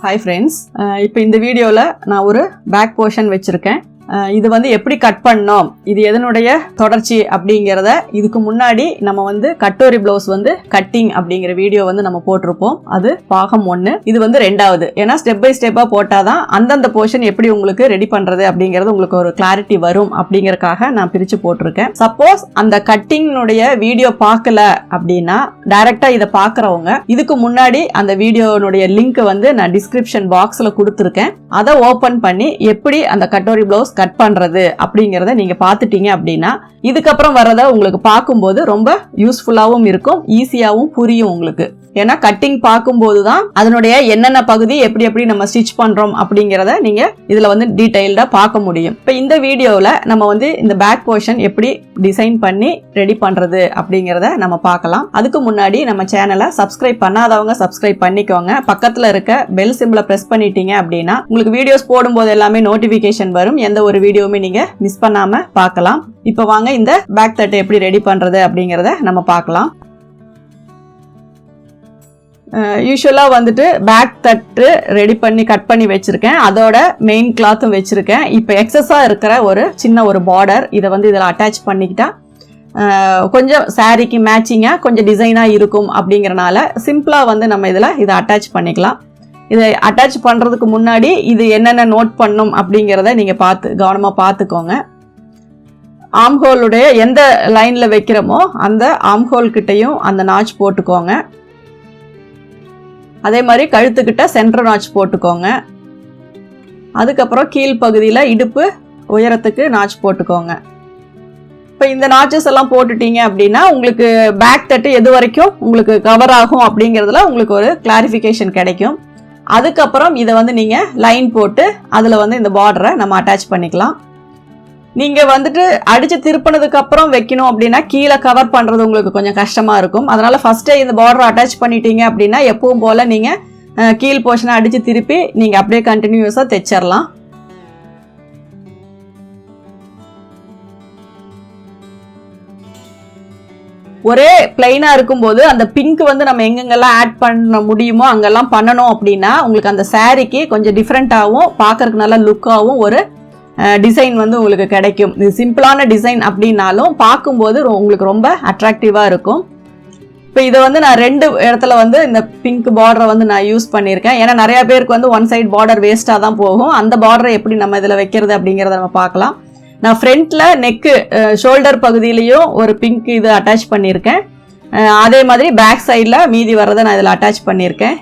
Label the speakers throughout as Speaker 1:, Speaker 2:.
Speaker 1: Hi friends, இப்போ இந்த வீடியோல நான் ஒரு பேக் போர்ஷன் வச்சிருக்கேன். இது வந்து எப்படி கட் பண்ணோம், இது எதனுடைய தொடர்ச்சி அப்படிங்கறத இதுக்கு முன்னாடி நம்ம வந்து கட்டோரி ப்ளவுஸ் வந்து கட்டிங் அப்படிங்கிற வீடியோ வந்து நம்ம போட்டிருப்போம். அது பாகம் 1, இது வந்து 2வது. ஏன்னா ஸ்டெப் பை ஸ்டெப்பா போட்டாதான் அந்தந்த போர்ஷன் எப்படி உங்களுக்கு ரெடி பண்றது அப்படிங்கறது உங்களுக்கு ஒரு கிளாரிட்டி வரும் அப்படிங்கறதுக்காக நான் பிரிச்சு போட்டிருக்கேன். சப்போஸ் அந்த கட்டிங்னுடைய வீடியோ பார்க்கல அப்படின்னா டைரக்டா இதை பார்க்கறவங்க இதுக்கு முன்னாடி அந்த வீடியோனுடைய லிங்க் வந்து நான் டிஸ்கிரிப்ஷன் பாக்ஸ்ல கொடுத்துருக்கேன். அதை ஓபன் பண்ணி எப்படி அந்த கட்டோரி ப்ளவுஸ் கட் பண்றது அப்படிங்கறத நீங்க பாத்துட்டீங்க அப்படின்னா இதுக்கப்புறம் வரத உங்களுக்கு பார்க்கும்போது ரொம்ப யூஸ்ஃபுல்லாவும் இருக்கும், ஈஸியாவும் புரியும் உங்களுக்கு. ஏன்னா கட்டிங் பார்க்கும்போது தான் அதனுடைய என்னென்ன பகுதி எப்படி எப்படி நம்ம ஸ்டிச் பண்றோம் அப்படிங்கறத நீங்க இதுல வந்து டீடைல்டா பார்க்க முடியும். இப்போ இந்த வீடியோல நம்ம வந்து இந்த பேக் போர்ஷன் எப்படி டிசைன் பண்ணி ரெடி பண்றது அப்படிங்கறத நம்ம பார்க்கலாம். அதுக்கு முன்னாடி நம்ம சேனலை சப்ஸ்கிரைப் பண்ணாதவங்க சப்ஸ்கிரைப் பண்ணிக்கோங்க. பக்கத்துல இருக்க பெல் சிம்பிளை பிரஸ் பண்ணிட்டீங்க அப்படின்னா உங்களுக்கு வீடியோஸ் போடும்போது எல்லாமே நோட்டிபிகேஷன் வரும். எந்த ஒரு வீடியோவுமே நீங்க மிஸ் பண்ணாம பார்க்கலாம். இப்போ வாங்க இந்த பேக் தட்டை எப்படி ரெடி பண்றது அப்படிங்கறத நம்ம பார்க்கலாம். யூஸ்வலா வந்துட்டு பேக் தட்டு ரெடி பண்ணி கட் பண்ணி வச்சிருக்கேன். அதோட மெயின் கிளாத்தும் வச்சிருக்கேன். இப்போ எக்ஸஸா இருக்கிற ஒரு சின்ன ஒரு பார்டர் இதை வந்து இதில் அட்டாச் பண்ணிக்கிட்டா கொஞ்சம் சாரீக்கு மேட்சிங்கா கொஞ்சம் டிசைனா இருக்கும் அப்படிங்கறனால சிம்பிளா வந்து நம்ம இதை அட்டாச் பண்ணிக்கலாம். இதை அட்டாச் பண்றதுக்கு முன்னாடி இது என்னென்ன நோட் பண்ணும் அப்படிங்கறத நீங்க கவனமா பார்த்துக்கோங்க. ஆம்ஹோலுடைய எந்த லைன்ல வைக்கிறோமோ அந்த ஆம்ஹோல் கிட்டையும் அந்த நாச் போட்டுக்கோங்க. அதே மாதிரி கழுத்துக்கிட்ட சென்டர் நாச் போட்டுக்கோங்க. அதுக்கப்புறம் கீழ் பகுதியில் இடுப்பு உயரத்துக்கு நாச் போட்டுக்கோங்க. இப்போ இந்த நாச்சஸ் எல்லாம் போட்டுட்டீங்க அப்படின்னா உங்களுக்கு பேக் தட்டு எது வரைக்கும் உங்களுக்கு கவர் ஆகும் அப்படிங்கிறதுல உங்களுக்கு ஒரு கிளாரிஃபிகேஷன் கிடைக்கும். அதுக்கப்புறம் இதை வந்து நீங்கள் லைன் போட்டு அதில் வந்து இந்த பார்டரை நம்ம அட்டாச் பண்ணிக்கலாம். நீங்கள் வந்துட்டு அடித்து திருப்பினதுக்கு அப்புறம் வைக்கணும் அப்படின்னா கீழே கவர் பண்ணுறது உங்களுக்கு கொஞ்சம் கஷ்டமாக இருக்கும். அதனால் ஃபஸ்ட்டே இந்த பார்டரை அட்டாச் பண்ணிட்டீங்க அப்படின்னா எப்பவும் போல் நீங்கள் கீழ் போர்ஷனை அடித்து திருப்பி நீங்கள் அப்படியே கண்டினியூஸாக தைச்சிடலாம். ஒரே பிளைனாக இருக்கும்போது அந்த பிங்க் வந்து நம்ம எங்கெங்கெல்லாம் ஆட் பண்ண முடியுமோ அங்கெல்லாம் பண்ணணும் அப்படின்னா உங்களுக்கு அந்த சாரீக்கு கொஞ்சம் டிஃப்ரெண்ட்டாகவும் பார்க்கறதுக்கு நல்ல லுக்காகவும் ஒரு டிசைன் வந்து உங்களுக்கு கிடைக்கும். இது சிம்பிளான டிசைன் அப்படின்னாலும் பார்க்கும்போது உங்களுக்கு ரொம்ப அட்ராக்டிவாக இருக்கும். இப்போ இதை வந்து நான் 2 இடத்துல வந்து இந்த பிங்க் பார்டரை வந்து நான் யூஸ் பண்ணியிருக்கேன். ஏன்னா நிறையா பேருக்கு வந்து ஒன் சைட் பார்டர் வேஸ்ட்டாக தான் போகும். அந்த பார்டரை எப்படி நம்ம இதில் வைக்கிறது அப்படிங்கிறத நம்ம பார்க்கலாம். நான் ஃப்ரண்ட்டில் நெக்கு ஷோல்டர் பகுதியிலையும் ஒரு பிங்க் இது அட்டாச் பண்ணியிருக்கேன். அதே மாதிரி பேக் சைடில் மீதி வர்றதை நான் இதில் அட்டாச் பண்ணியிருக்கேன்.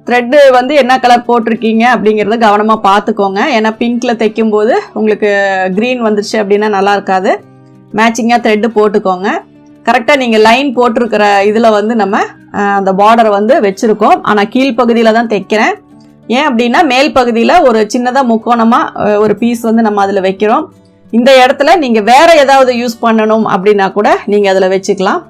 Speaker 1: த்ரெட்டு வந்து என்ன கலர் போட்டிருக்கீங்க அப்படிங்கிறத கவனமாக பார்த்துக்கோங்க. ஏன்னா பிங்க்கில் தைக்கும் போது உங்களுக்கு க்ரீன் வந்துருச்சு அப்படின்னா நல்லா இருக்காது. மேட்சிங்காக த்ரெட்டு போட்டுக்கோங்க. கரெக்டாக நீங்கள் லைன் போட்டிருக்கிற இதில் வந்து நம்ம அந்த பார்டரை வந்து வச்சுருக்கோம். ஆனால் கீழ்ப்பகுதியில் தான் தைக்கிறேன். ஏன் அப்படின்னா மேல் பகுதியில் ஒரு சின்னதாக முக்கோணமாக ஒரு பீஸ் வந்து நம்ம அதில் வைக்கிறோம். இந்த இடத்துல நீங்கள் வேறு ஏதாவது யூஸ் பண்ணணும் அப்படின்னா கூட நீங்கள் அதில் வச்சுக்கலாம்.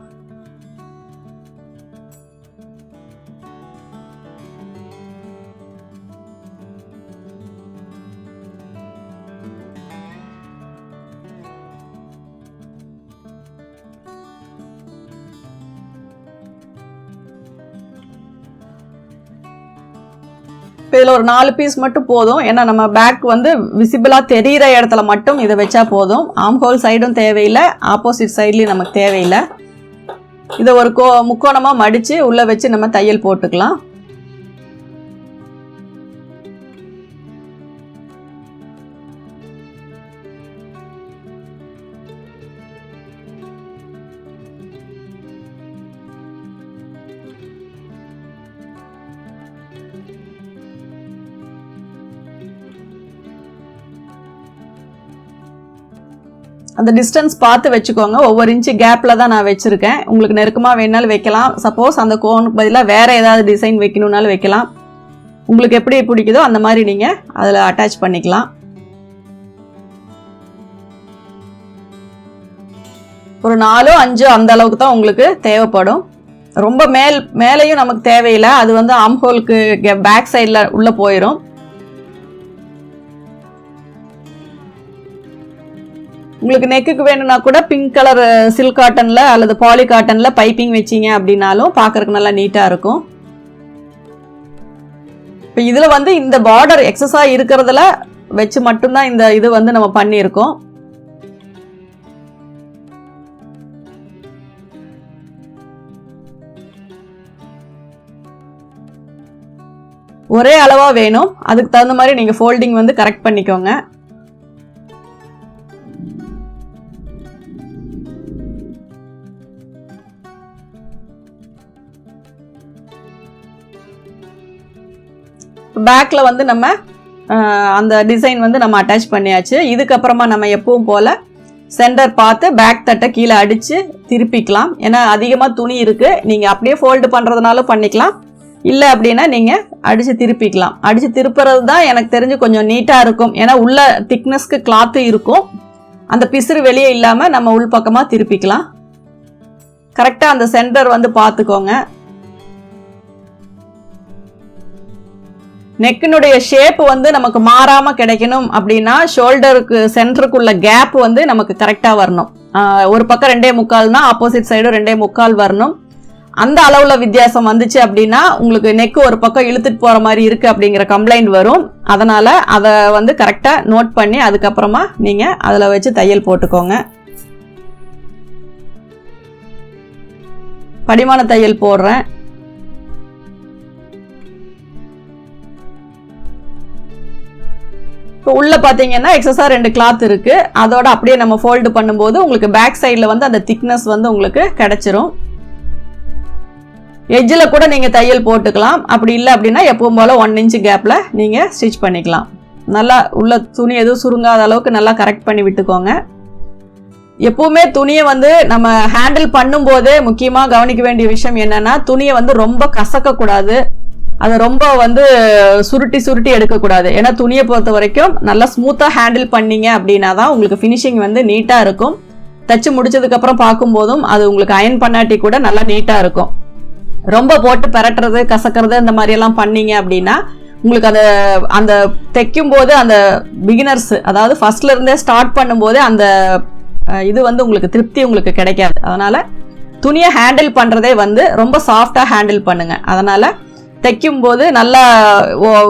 Speaker 1: இப்போ இதில் ஒரு 4 பீஸ் மட்டும் போதும். ஏன்னா நம்ம பேக் வந்து விசிபிளாக தெரிகிற இடத்துல மட்டும் இதை வச்சா போதும். ஆம்ஹோல் சைடும் தேவையில்லை, ஆப்போசிட் சைட்லேயும் நமக்கு தேவையில்லை. இதை ஒரு முக்கோணமாக மடித்து உள்ளே வச்சு நம்ம தையல் போட்டுக்கலாம். அந்த டிஸ்டன்ஸ் பார்த்து வச்சுக்கோங்க. ஒவ்வொரு இன்ச்சு கேப்பில் தான் நான் வச்சுருக்கேன். உங்களுக்கு நெருக்கமாக வேணாலும் வைக்கலாம். சப்போஸ் அந்த கோனுக்கு பதிலாக வேறு ஏதாவது டிசைன் வைக்கணுன்னாலும் வைக்கலாம். உங்களுக்கு எப்படி பிடிக்குதோ அந்த மாதிரி நீங்கள் அதில் அட்டாச் பண்ணிக்கலாம். ஒரு 4-5 அந்த அளவுக்கு தான் உங்களுக்கு தேவைப்படும். ரொம்ப மேலேயும் நமக்கு தேவையில்லை. அது வந்து ஆம்ஹோலுக்கு பேக் சைடில் உள்ளே போயிடும். உங்களுக்கு நெக்குக்கு வேணும்னா கூட பிங்க் கலர் சில்க் காட்டன்ல அல்லது பாலி காட்டன்ல பைப்பிங் வச்சீங்க அப்படின்னாலும் பார்க்கறதுக்கு நல்லா நீட்டா இருக்கும். இப்போ இதுல வந்து இந்த பார்டர் எக்ஸஸா இருக்கிறதுல வச்சு மட்டும்தான் இந்த இது வந்து நம்ம பண்ணியிருக்கோம். ஒரே அளவா வேணும், அதுக்கு தகுந்த மாதிரி நீங்க ஃபோல்டிங் வந்து கரெக்ட் பண்ணிக்கோங்க. பேக்ல வந்து நம்ம அந்த டிசைன் வந்து நம்ம அட்டாச் பண்ணியாச்சு. இதுக்கப்புறமா நம்ம எப்பவும் போல சென்டர் பார்த்து பேக் தட்டை கீழே அடிச்சு திருப்பிக்கலாம். ஏன்னா அதிகமாக துணி இருக்கு, நீங்க அப்படியே ஃபோல்டு பண்றதுனாலும் பண்ணிக்கலாம், இல்லை அப்படின்னா நீங்க அடிச்சு திருப்பிக்கலாம். அடிச்சு திருப்புறது தான் எனக்கு தெரிஞ்சு கொஞ்சம் நீட்டா இருக்கும். ஏன்னா உள்ள திக்னஸ்க்கு கிளாத்து இருக்கும், அந்த பிசுறு வெளியே இல்லாம நம்ம உள் பக்கமா திருப்பிக்கலாம். கரெக்டா அந்த சென்டர் வந்து பார்த்துக்கோங்க. நெக்கினுடைய ஷேப் வந்து நமக்கு மாறாம கிடைக்கணும் அப்படின்னா ஷோல்டருக்கு சென்டருக்குள்ள கேப் வந்து நமக்கு கரெக்டா வரணும். ஒரு பக்கம் 2.25னா ஆப்போசிட் சைடு 2.25 வரணும். அந்த அளவுல வித்தியாசம் வந்துச்சு அப்படின்னா உங்களுக்கு நெக் ஒரு பக்கம் இழுத்துட்டு போற மாதிரி இருக்கு அப்படிங்கிற கம்ப்ளைண்ட் வரும். அதனால அதை வந்து கரெக்டா நோட் பண்ணி அதுக்கப்புறமா நீங்க அதுல வச்சு தையல் போட்டுக்கோங்க. படிமான தையல் போடுறேன். இப்போ உள்ள பாத்தீங்கன்னா எக்ஸஸா 2 கிளாத் இருக்கு, அதோட அப்படியே நம்ம ஃபோல்டு பண்ணும்போது உங்களுக்கு பேக் சைட்ல வந்து அந்த திக்னஸ் வந்து உங்களுக்கு கிடைச்சிரும். எட்ஜில் கூட நீங்கள் தையல் போட்டுக்கலாம். அப்படி இல்லை அப்படின்னா எப்பவும் போல் 1 இன்ச் கேப்பில் நீங்கள் ஸ்டிச் பண்ணிக்கலாம். நல்லா உள்ள துணி எதுவும் சுருங்காத அளவுக்கு நல்லா கரெக்ட் பண்ணி விட்டுக்கோங்க. எப்பவுமே துணியை வந்து நம்ம ஹேண்டில் பண்ணும்போதே முக்கியமாக கவனிக்க வேண்டிய விஷயம் என்னன்னா, துணியை வந்து ரொம்ப கசக்கக்கூடாது, அதை ரொம்ப வந்து சுருட்டி சுருட்டி எடுக்கக்கூடாது. ஏன்னா துணியை பொறுத்த வரைக்கும் நல்லா ஸ்மூத்தாக ஹேண்டில் பண்ணீங்க அப்படின்னா தான் உங்களுக்கு ஃபினிஷிங் வந்து நீட்டாக இருக்கும். தச்சு முடிச்சதுக்கப்புறம் பார்க்கும்போதும் அது உங்களுக்கு அயன் பண்ணாட்டி கூட நல்லா நீட்டாக இருக்கும். ரொம்ப போட்டு பெரட்டுறது கசக்கிறது இந்த மாதிரி எல்லாம் பண்ணீங்க அப்படின்னா உங்களுக்கு அந்த தைக்கும் போது அந்த பிகினர்ஸ், அதாவது ஃபர்ஸ்ட்ல இருந்தே ஸ்டார்ட் பண்ணும்போது அந்த இது வந்து உங்களுக்கு திருப்தி உங்களுக்கு கிடைக்காது. அதனால துணியை ஹேண்டில் பண்றதே வந்து ரொம்ப சாஃப்டா ஹேண்டில் பண்ணுங்க. அதனால தைக்கும் போது நல்லா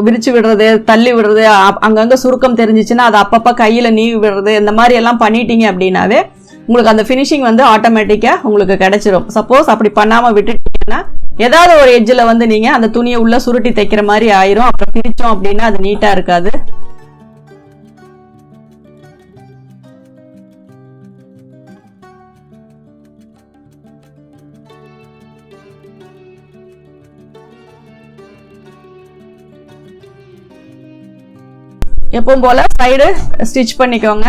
Speaker 1: விரிச்சு விடுறது, தள்ளி விடுறது, அங்கங்க சுருக்கம் தெரிஞ்சிச்சுன்னா அதை அப்பப்ப கையில நீவி விடுறது, இந்த மாதிரி எல்லாம் பண்ணிட்டீங்க அப்படின்னாவே உங்களுக்கு அந்த ஃபினிஷிங் வந்து ஆட்டோமேட்டிக்கா உங்களுக்கு கிடைச்சிரும். சப்போஸ் அப்படி பண்ணாம விட்டுட்டீங்கன்னா ஏதாவது ஒரு எட்ஜில் வந்து நீங்க அந்த துணியை உள்ள சுருட்டி தைக்கிற மாதிரி ஆயிரும். அப்புறம் பிரிச்சோம் அப்படின்னா அது நீட்டா இருக்காது. எப்பவும் போல சைடு ஸ்டிச் பண்ணிக்கோங்க.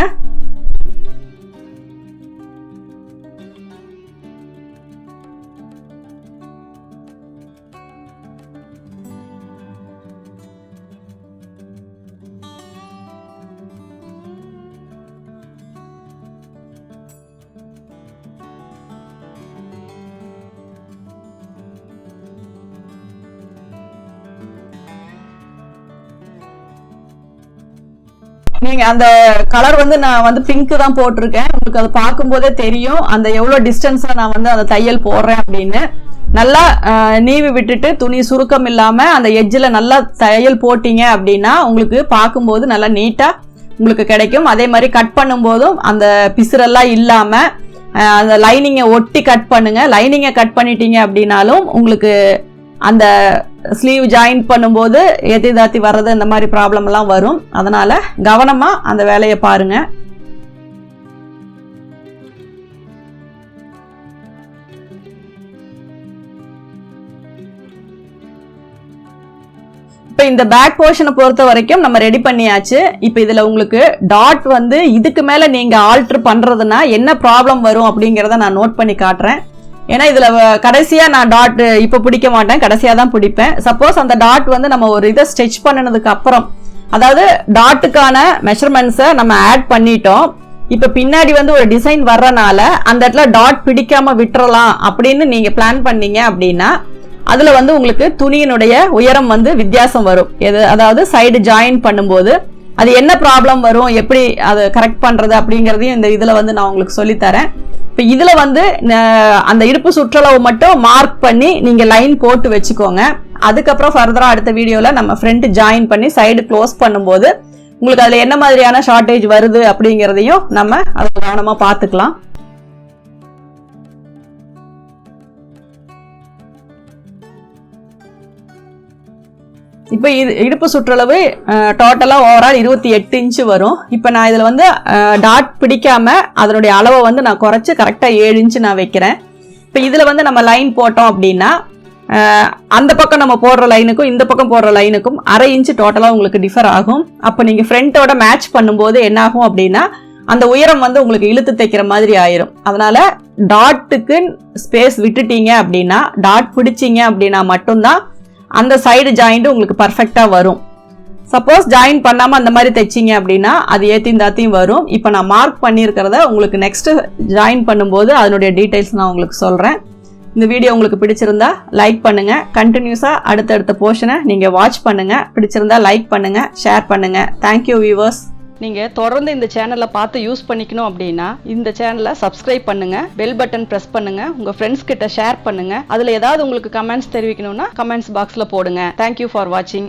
Speaker 1: நீங்க அந்த கலர் வந்து நான் வந்து பிங்க் தான் போட்டிருக்கேன். உங்களுக்கு அதை பார்க்கும் போதே தெரியும் அந்த எவ்வளவு டிஸ்டன்ஸ்ல நான் வந்து அந்த தையல் போடுறேன் அப்படின்னு. நல்லா நீவி விட்டுட்டு துணி சுருக்கம் இல்லாம அந்த எட்ஜில் நல்லா தையல் போட்டீங்க அப்படின்னா உங்களுக்கு பார்க்கும்போது நல்லா நீட்டா உங்களுக்கு கிடைக்கும். அதே மாதிரி கட் பண்ணும் போதும் அந்த பிசுரெல்லாம் இல்லாம அந்த லைனிங்கை ஒட்டி கட் பண்ணுங்க. லைனிங்கை கட் பண்ணிட்டீங்க அப்படின்னாலும் உங்களுக்கு அந்த ஸ்லீவ் ஜாயின் பண்ணும்போது ஏத்தி தாத்தி வர்றது இந்த மாதிரி ப்ராப்ளம் எல்லாம் வரும். அதனால கவனமா அந்த வேலையை பாருங்க. இப்போ இந்த பேக் போர்ஷனை பொறுத்த வரைக்கும் நம்ம ரெடி பண்ணியாச்சு. இப்போ இதுல உங்களுக்கு டாட் வந்து இதுக்கு மேல நீங்க ஆல்டர் பண்றதுன்னா என்ன ப்ராப்ளம் வரும் அப்படிங்கிறத நான் நோட் பண்ணி காட்டுறேன். ஏன்னா இதுல கடைசியா நான் டாட் இப்ப பிடிக்க மாட்டேன், கடைசியா தான் பிடிப்பேன். சப்போஸ் அந்த டாட் வந்து நம்ம ஒரு இதை ஸ்டிச் பண்ணினதுக்கு அப்புறம், அதாவது டாட்டுக்கான மெஷர்மெண்ட்ஸை நம்ம ஆட் பண்ணிட்டோம், இப்ப பின்னாடி வந்து ஒரு டிசைன் வர்றனால அந்த இடத்துல டாட் பிடிக்காம விட்டுறலாம் அப்படின்னு நீங்க பிளான் பண்ணீங்க அப்படின்னா அதுல வந்து உங்களுக்கு துணியினுடைய உயரம் வந்து வித்தியாசம் வரும். அதாவது சைடு ஜாயின் பண்ணும்போது அது என்ன ப்ராப்ளம் வரும், எப்படி அதை கரெக்ட் பண்ணுறது அப்படிங்கிறதையும் இந்த இதில் வந்து நான் உங்களுக்கு சொல்லித்தரேன். இப்போ இதில் வந்து அந்த இடுப்பு சுற்றளவு மட்டும் மார்க் பண்ணி நீங்கள் லைன் போட்டு வச்சுக்கோங்க. அதுக்கப்புறம் ஃபர்தராக அடுத்த வீடியோவில் நம்ம ஃப்ரண்ட் ஜாயின் பண்ணி சைடு க்ளோஸ் பண்ணும்போது உங்களுக்கு அதில் என்ன மாதிரியான ஷார்ட்டேஜ் வருது அப்படிங்கிறதையும் நம்ம அதை கவனமாக பார்த்துக்கலாம். இப்போ இது இடுப்பு சுற்றளவு டோட்டலாக ஓவரால் 28 இன்ச்சு வரும். இப்போ நான் இதில் வந்து டாட் பிடிக்காம அதனுடைய அளவை வந்து நான் குறைச்சி கரெக்டாக 7 இன்ச்சு நான் வைக்கிறேன். இப்போ இதில் வந்து நம்ம லைன் போட்டோம் அப்படின்னா அந்த பக்கம் நம்ம போடுற லைனுக்கும் இந்த பக்கம் போடுற லைனுக்கும் 1/2 இன்ச்சு டோட்டலாக உங்களுக்கு டிஃபர் ஆகும். அப்போ நீங்கள் ஃப்ரண்ட்டோட மேட்ச் பண்ணும்போது என்ன ஆகும் அப்படின்னா அந்த உயரம் வந்து உங்களுக்கு இழுத்து தைக்கிற மாதிரி ஆயிரும். அதனால டாட்டுக்கு ஸ்பேஸ் விட்டுட்டீங்க அப்படின்னா, டாட் பிடிச்சிங்க அப்படின்னா மட்டும்தான் அந்த சைடு ஜாயிண்ட் உங்களுக்கு பர்ஃபெக்டாக வரும். சப்போஸ் ஜாயின் பண்ணாமல் அந்த மாதிரி தைச்சிங்க அப்படின்னா அது ஏற்றியும் தாத்தியும் வரும். இப்போ நான் மார்க் பண்ணியிருக்கிறத உங்களுக்கு நெக்ஸ்ட்டு ஜாயின் பண்ணும்போது அதனுடைய டீட்டெயில்ஸ் நான் உங்களுக்கு சொல்கிறேன். இந்த வீடியோ உங்களுக்கு பிடிச்சிருந்தா லைக் பண்ணுங்கள். கண்டினியூஸாக அடுத்தடுத்த போர்ஷனை நீங்கள் வாட்ச் பண்ணுங்கள். பிடிச்சிருந்தா லைக் பண்ணுங்கள், ஷேர் பண்ணுங்கள். Thank you viewers. நீங்கள் தொடர்ந்து இந்த சேனலை பார்த்து யூஸ் பண்ணிக்கணும் அப்படின்னா இந்த சேனலை சப்ஸ்கிரைப் பண்ணுங்கள், பெல் பட்டன் ப்ரெஸ் பண்ணுங்கள், உங்கள் ஃப்ரெண்ட்ஸ் கிட்ட ஷேர் பண்ணுங்கள். அதில் ஏதாவது உங்களுக்கு கமெண்ட்ஸ் தெரிவிக்கணும்னா கமெண்ட்ஸ் பாக்ஸில் போடுங்க. தேங்க்யூ ஃபார் வாட்சிங்.